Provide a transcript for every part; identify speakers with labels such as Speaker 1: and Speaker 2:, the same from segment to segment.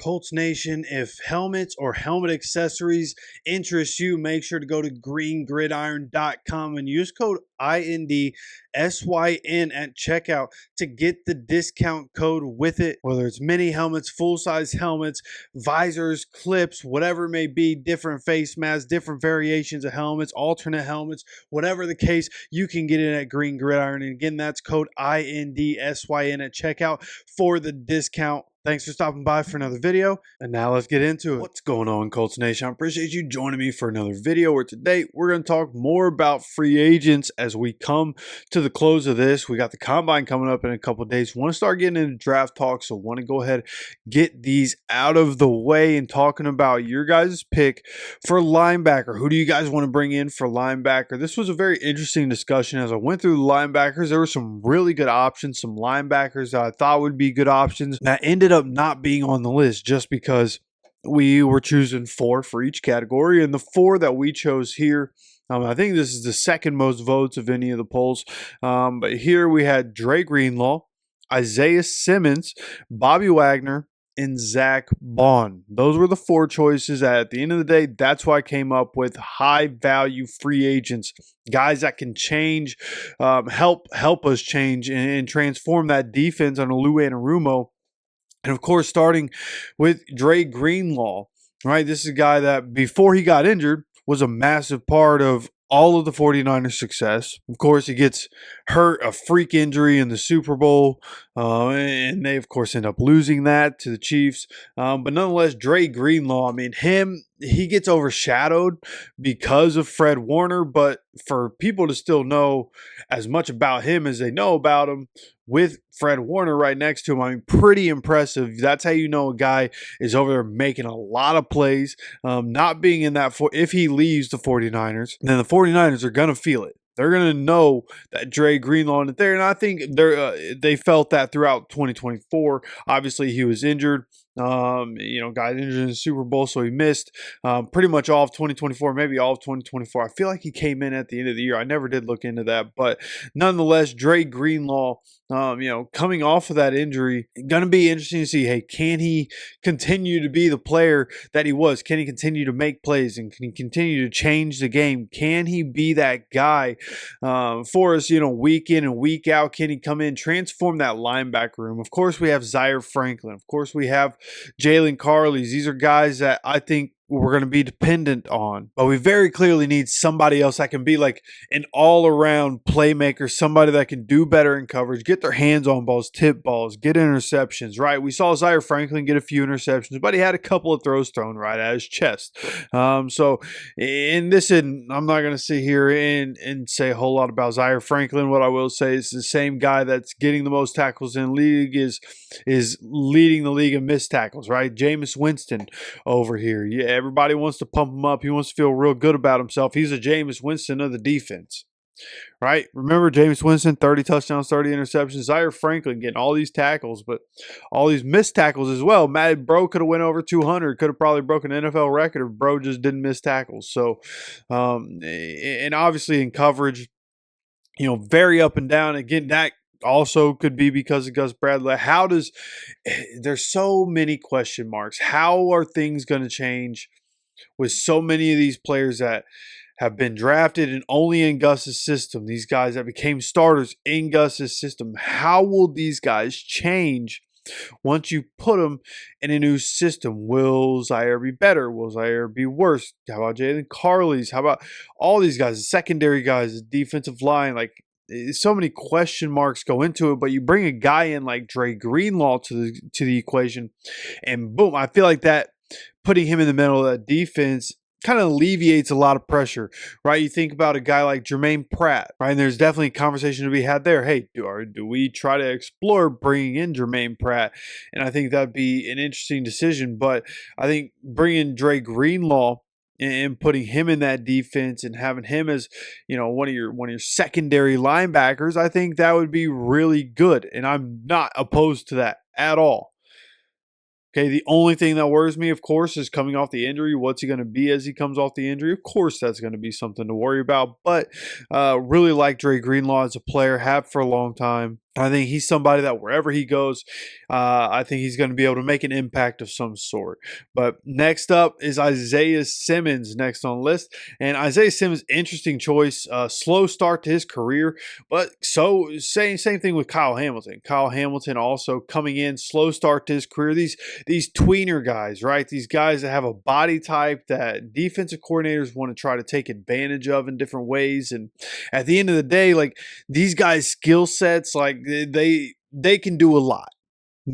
Speaker 1: Colts Nation, if helmets or helmet accessories interest you, make sure to go to greengridiron.com and use code INDSYN at checkout to get the discount code with it. Whether it's mini helmets, full-size helmets, visors, clips, whatever it may be, different face masks, different variations of helmets, alternate helmets, whatever the case, you can get it at Green Gridiron. And again, that's code INDSYN at checkout for the discount. Thanks for stopping by for another video, and now let's get into it. What's going on, Colts Nation? I appreciate you joining me for another video where today we're going to talk more about free agents as we come to the close of this. We got the Combine coming up in a couple of days. Want to start getting into draft talk, so want to go ahead get these out of the way and talking about your guys' pick for linebacker. Who do you guys want to bring in for linebacker? This was a very interesting discussion as I went through the linebackers. There were some really good options, some linebackers that I thought would be good options that ended up not being on the list just because we were choosing 4 for each category, and the 4 that we chose here, I think this is the second most votes of any of the polls, but here we had Dre Greenlaw, Isaiah Simmons, Bobby Wagner, and Zach Bond. Those were the 4 choices. At the end of the day, that's why I came up with high value free agents, guys that can change, help us change and transform that defense on Olu Anarumo. And of course, starting with Dre Greenlaw, right? This is a guy that before he got injured was a massive part of all of the 49ers' success. Of course, he gets hurt, a freak injury in the Super Bowl, and they, of course, end up losing that to the Chiefs. But nonetheless, Dre Greenlaw, I mean, he gets overshadowed because of Fred Warner, but for people to still know as much about him as they know about him with Fred Warner right next to him, I mean, pretty impressive. That's how you know a guy is over there making a lot of plays, not being in that. If he leaves the 49ers, then the 49ers are going to feel it. They're going to know that Dre Greenlaw is there, and I think they felt that throughout 2024. Obviously, he was injured. Got injured in the Super Bowl, so he missed pretty much all of 2024, maybe all of 2024. I feel like he came in at the end of the year. I never did look into that, but nonetheless, Dre Greenlaw, coming off of that injury, going to be interesting to see, hey, can he continue to be the player that he was? Can he continue to make plays and can he continue to change the game? Can he be that guy for us, week in and week out? Can he come in, transform that linebacker room? Of course, we have Zaire Franklin. Of course, we have Jalen Carleys. These are guys that I think we're going to be dependent on, but we very clearly need somebody else that can be like an all-around playmaker, somebody that can do better in coverage, get their hands on balls, tip balls, get interceptions, right? We saw Zaire Franklin get a few interceptions, but he had a couple of throws thrown right at his chest. So in this, I'm not going to sit here and say a whole lot about Zaire Franklin. What I will say is the same guy that's getting the most tackles in the league is leading the league in missed tackles, right? Jameis Winston over here. Yeah, everybody wants to pump him up. He wants to feel real good about himself. He's a Jameis Winston of the defense, right? Remember Jameis Winston, 30 touchdowns, 30 interceptions. Zaire Franklin getting all these tackles, but all these missed tackles as well. Bro could have went over 200, could have probably broken an NFL record if Bro just didn't miss tackles. So, and obviously in coverage, very up and down. Again, that also could be because of Gus Bradley. There's so many question marks. How are things going to change with so many of these players that have been drafted and only in Gus's system? These guys that became starters in Gus's system. How will these guys change once you put them in a new system? Will Zaire be better? Will Zaire be worse? How about Jalen Carleys? How about all these guys, the secondary guys, the defensive line? Like, so many question marks go into it, but you bring a guy in like Dre Greenlaw to the equation, and boom, I feel like that putting him in the middle of that defense kind of alleviates a lot of pressure, right? You think about a guy like Jermaine Pratt, right? And there's definitely a conversation to be had there. Hey, do we try to explore bringing in Jermaine Pratt? And I think that'd be an interesting decision, but I think bringing Dre Greenlaw and putting him in that defense and having him as, one of your secondary linebackers, I think that would be really good. And I'm not opposed to that at all. Okay, the only thing that worries me, of course, is coming off the injury. What's he going to be as he comes off the injury? Of course, that's going to be something to worry about. But really like Dre Greenlaw as a player, have for a long time. I think he's somebody that wherever he goes, I think he's going to be able to make an impact of some sort. But next up is Isaiah Simmons, next on the list. And Isaiah Simmons, interesting choice. Slow start to his career, but so same thing with Kyle Hamilton. Kyle Hamilton also coming in, slow start to his career. These tweener guys, right? These guys that have a body type that defensive coordinators want to try to take advantage of in different ways. And at the end of the day, like these guys' skill sets, like they can do a lot.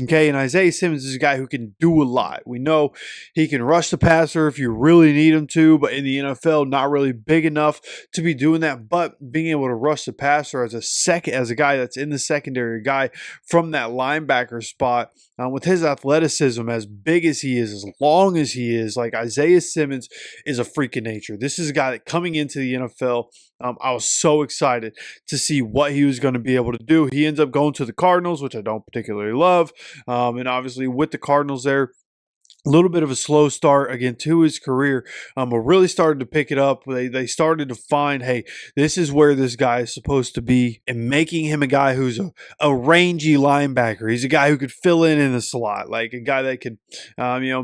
Speaker 1: Okay, and Isaiah Simmons is a guy who can do a lot. We know he can rush the passer if you really need him to, but in the NFL, not really big enough to be doing that. But being able to rush the passer as a guy that's in the secondary, a guy from that linebacker spot, with his athleticism, as big as he is, as long as he is, like Isaiah Simmons is a freak of nature. This is a guy that coming into the NFL, I was so excited to see what he was going to be able to do. He ends up going to the Cardinals, which I don't particularly love. And obviously with the Cardinals there, a little bit of a slow start again to his career, but really started to pick it up. They started to find, hey, this is where this guy is supposed to be, and making him a guy who's a rangy linebacker. He's a guy who could fill in the slot, like a guy that could,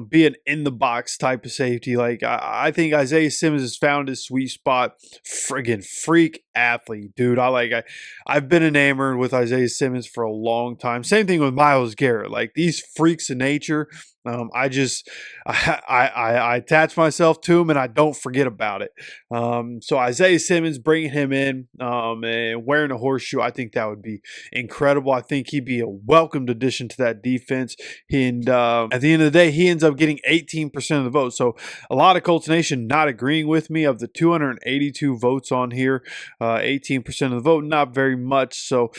Speaker 1: be an in the box type of safety. Like I think Isaiah Simmons has found his sweet spot. Friggin' freak athlete, dude. I've been enamored with Isaiah Simmons for a long time. Same thing with Myles Garrett. Like these freaks of nature. I attach myself to him and I don't forget about it. So Isaiah Simmons, bringing him in and wearing a horseshoe, I think that would be incredible. I think he'd be a welcomed addition to that defense. And at the end of the day, he ends up getting 18% of the vote. So a lot of Colts Nation not agreeing with me. Of the 282 votes on here, 18% of the vote, not very much. So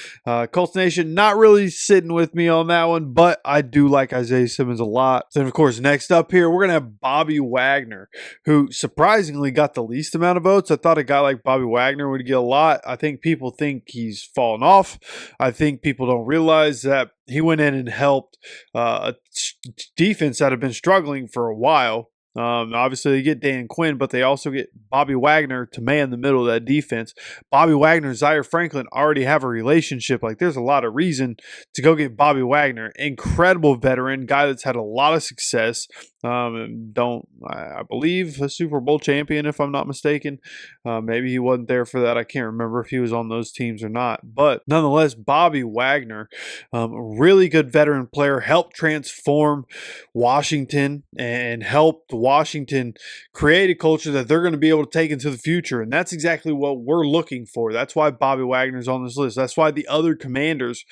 Speaker 1: Colts Nation not really sitting with me on that one, but I do like Isaiah Simmons a lot. Then, of course, next up here, we're going to have Bobby Wagner, who surprisingly got the least amount of votes. I thought a guy like Bobby Wagner would get a lot. I think people think he's fallen off. I think people don't realize that he went in and helped a defense that had been struggling for a while. Obviously, they get Dan Quinn, but they also get Bobby Wagner to man the middle of that defense. Bobby Wagner and Zaire Franklin already have a relationship. Like, there's a lot of reason to go get Bobby Wagner. Incredible veteran, guy that's had a lot of success. I believe a Super Bowl champion, if I'm not mistaken. Maybe he wasn't there for that. I can't remember if he was on those teams or not. But nonetheless, Bobby Wagner, a really good veteran player, helped transform Washington and helped Washington create a culture that they're going to be able to take into the future. And that's exactly what we're looking for. That's why Bobby Wagner's on this list. That's why the other commanders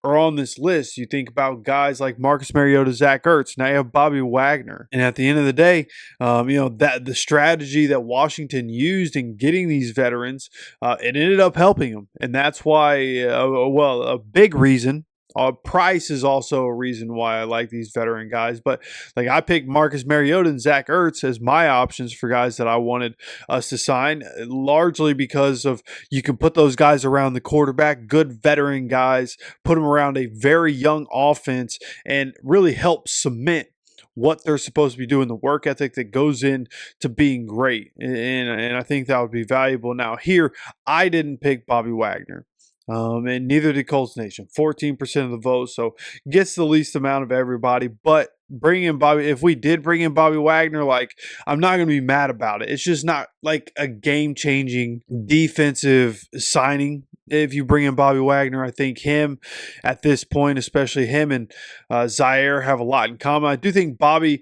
Speaker 1: are on this list. You think about guys like Marcus Mariota, Zach Ertz. Now you have Bobby Wagner. And at the end of the day, that the strategy that Washington used in getting these veterans, it ended up helping them. And that's why, a big reason. Price is also a reason why I like these veteran guys. But like, I picked Marcus Mariota and Zach Ertz as my options for guys that I wanted us to sign, largely because of you can put those guys around the quarterback, good veteran guys, put them around a very young offense, and really help cement what they're supposed to be doing, the work ethic that goes in to being great. And I think that would be valuable. Now here, I didn't pick Bobby Wagner. And neither did Colts Nation. 14% of the vote, so gets the least amount of everybody. But if we did bring in Bobby Wagner, like, I'm not going to be mad about it. It's just not like a game-changing defensive signing. If you bring in Bobby Wagner, I think him at this point, especially him and Zaire, have a lot in common. I do think Bobby,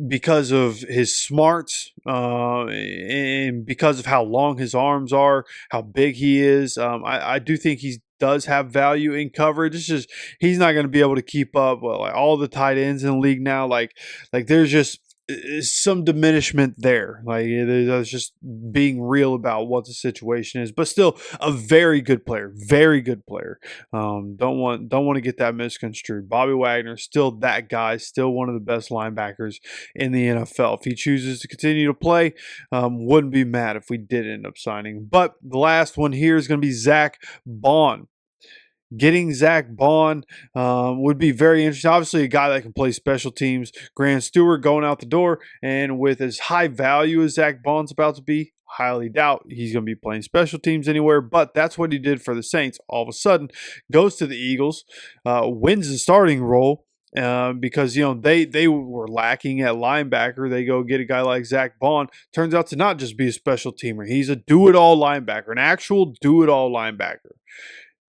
Speaker 1: because of his smarts and because of how long his arms are, how big he is, I do think he does have value in coverage. It's just he's not going to be able to keep up with like all the tight ends in the league now. Like there's just some diminishment there. Like, that's just being real about what the situation is, but still a very good player. Very good player. Don't want to get that misconstrued. Bobby Wagner, still that guy, still one of the best linebackers in the NFL. If he chooses to continue to play, wouldn't be mad if we did end up signing. But the last one here is going to be Zach Bond. Getting Zach Bond would be very interesting. Obviously, a guy that can play special teams. Grant Stewart going out the door. And with as high value as Zach Bond's about to be, highly doubt he's going to be playing special teams anywhere, but that's what he did for the Saints. All of a sudden, goes to the Eagles, wins the starting role. Because they were lacking at linebacker. They go get a guy like Zach Bond. Turns out to not just be a special teamer. He's a do-it-all linebacker, an actual do-it-all linebacker.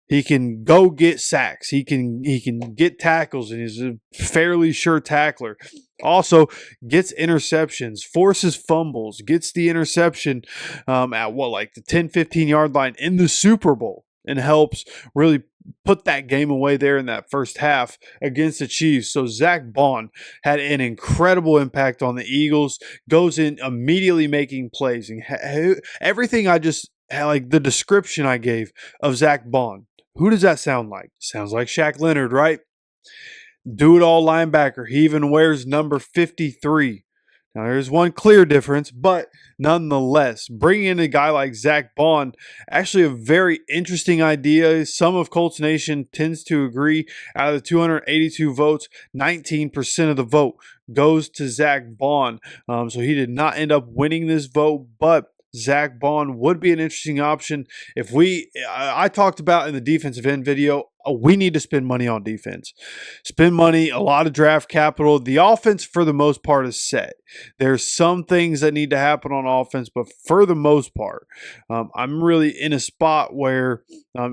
Speaker 1: He can go get sacks. He can get tackles, and he's a fairly sure tackler. Also gets interceptions, forces fumbles, gets the interception at the 10, 15-yard line in the Super Bowl, and helps really put that game away there in that first half against the Chiefs. So Zach Bond had an incredible impact on the Eagles, goes in immediately making plays. And everything I just, like the description I gave of Zach Bond, who does that sound like? Sounds like Shaq Leonard, right? Do-it-all linebacker. He even wears number 53. Now, there's one clear difference, but nonetheless, bringing in a guy like Zach Bond, actually a very interesting idea. Some of Colts Nation tends to agree. Out of the 282 votes, 19% of the vote goes to Zach Bond. So he did not end up winning this vote, but Zach Bond would be an interesting option. If I talked about in the defensive end video, we need to spend money on defense. Spend money, a lot of draft capital. The offense, for the most part, is set. There's some things that need to happen on offense, but for the most part, I'm really in a spot where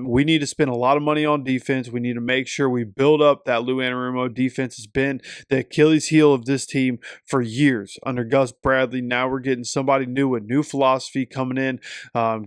Speaker 1: we need to spend a lot of money on defense. We need to make sure we build up that Lou Anarumo defense. Has been the Achilles heel of this team for years under Gus Bradley. Now we're getting somebody new, a new philosophy coming in,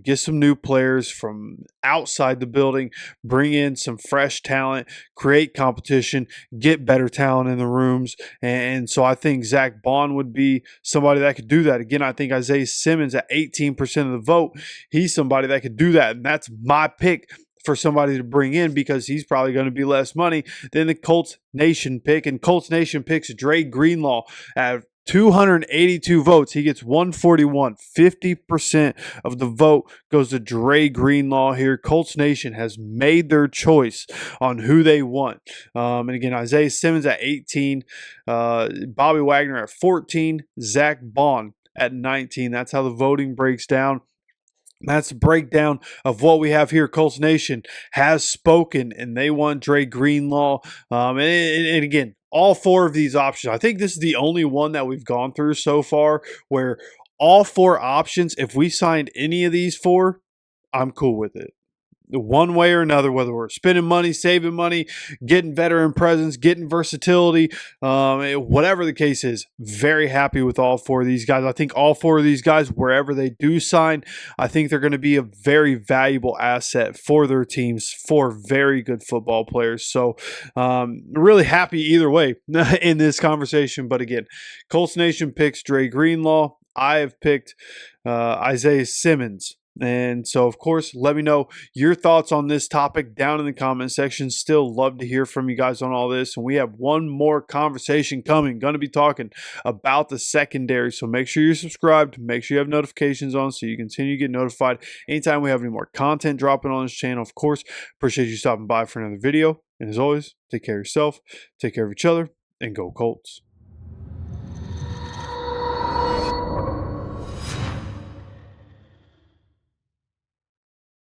Speaker 1: get some new players from outside the building, bring in some fresh talent, create competition, get better talent in the rooms. And so I think Zach Bond would be somebody that could do that. Again, I think Isaiah Simmons at 18% of the vote, he's somebody that could do that. And that's my pick for somebody to bring in because he's probably going to be less money than the Colts Nation pick. And Colts Nation picks Dre Greenlaw at 282 votes. He gets 141. 50% of the vote goes to Dre Greenlaw here. Colts Nation has made their choice on who they want. And again, Isaiah Simmons at 18, Bobby Wagner at 14, Zach Bond at 19. That's how the voting breaks down. That's a breakdown of what we have here. Colts Nation has spoken, and they want Dre Greenlaw. And again, all four of these options, I think this is the only one that we've gone through so far where all four options, if we signed any of these four, I'm cool with it. One way or another, whether we're spending money, saving money, getting veteran presence, getting versatility, whatever the case is, very happy with all four of these guys. I think all four of these guys, wherever they do sign, I think they're going to be a very valuable asset for their teams, for very good football players. So really happy either way in this conversation. But again, Colts Nation picks Dre Greenlaw. I have picked Isaiah Simmons. And so, of course, let me know your thoughts on this topic down in the comment section. Still love to hear from you guys on all this. And we have one more conversation coming. Going to be talking about the secondary. So make sure you're subscribed. Make sure you have notifications on so you continue to get notified anytime we have any more content dropping on this channel. Of course, appreciate you stopping by for another video. And as always, take care of yourself, take care of each other, and go Colts.